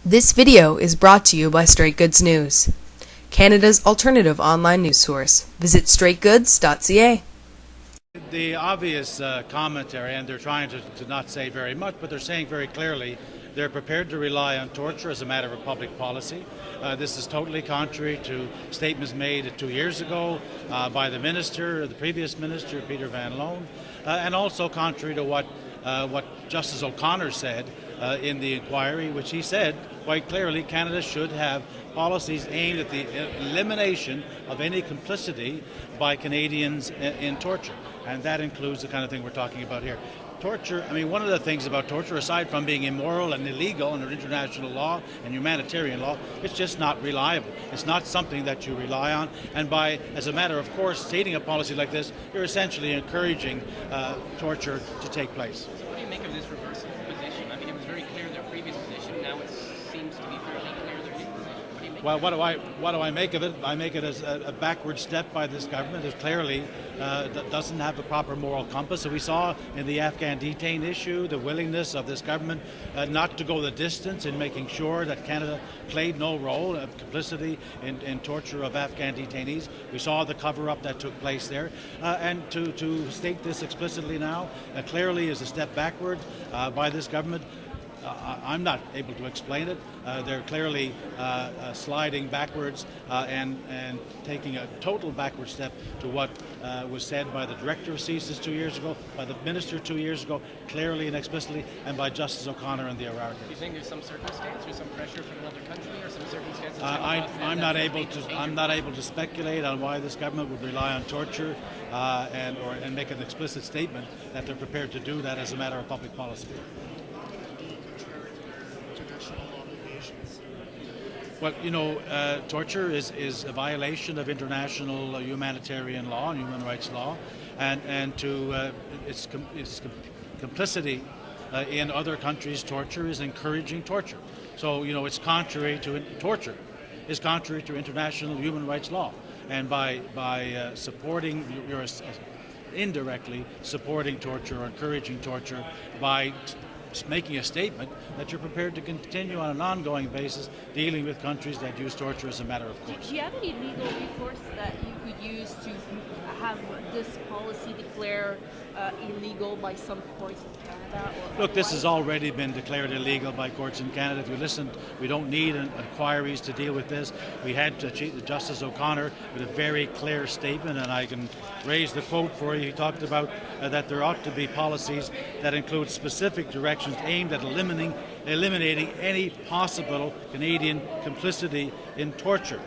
This video is brought to you by Straight Goods News, Canada's alternative online news source. Visit straightgoods.ca. The obvious commentary, and they're trying to not say very much, but they're saying very clearly they're prepared to rely on torture as a matter of public policy. This is totally contrary to statements made 2 years ago by the minister, the previous minister, Peter Van Loan, and also contrary to what Justice O'Connor said in the inquiry, which he said quite clearly Canada should have policies aimed at the elimination of any complicity by Canadians in torture. And that includes the kind of thing we're talking about here. Torture, I mean, one of the things about torture, aside from being immoral and illegal under international law and humanitarian law, it's just not reliable. It's not something that you rely on. And by, as a matter of course, stating a policy like this, you're essentially encouraging torture to take place. So what do you make of this reversal of position? I mean, it was very clear their previous position. Now it seems to be fairly clear their new position. What do you make? Well, what do I make of it? I make it as a backward step by this government. It clearly doesn't have the proper moral compass. So we saw in the Afghan detain issue the willingness of this government not to go the distance in making sure that Canada played no role of complicity in torture of Afghan detainees. We saw the cover-up that took place there. And to state this explicitly now clearly is a step backward by this government. I'm not able to explain it. They're clearly sliding backwards and taking a total backward step to what was said by the director of CSIS 2 years ago, by the minister 2 years ago, clearly and explicitly, and by Justice O'Connor and the O'Rourke. Do you think there's some circumstance or some pressure from another country or some circumstances? I'm not able to speculate on why this government would rely on torture and make an explicit statement that they're prepared to do that as a matter of public policy. Well, you know, torture is a violation of international humanitarian law and human rights law, and its complicity in other countries' torture is encouraging torture. So, you know, it's contrary to torture, is contrary to international human rights law, and by supporting, you're indirectly supporting torture or encouraging torture by making a statement that you're prepared to continue on an ongoing basis dealing with countries that use torture as a matter of course. Do you have any legal recourse that you could use to have this policy declared illegal by some courts in Canada? Look, this has already been declared illegal by courts in Canada. If you listen, we don't need inquiries to deal with this. We had Justice O'Connor with a very clear statement, and I can raise the quote for you. He talked about that there ought to be policies that include specific directions aimed at eliminating any possible Canadian complicity in torture.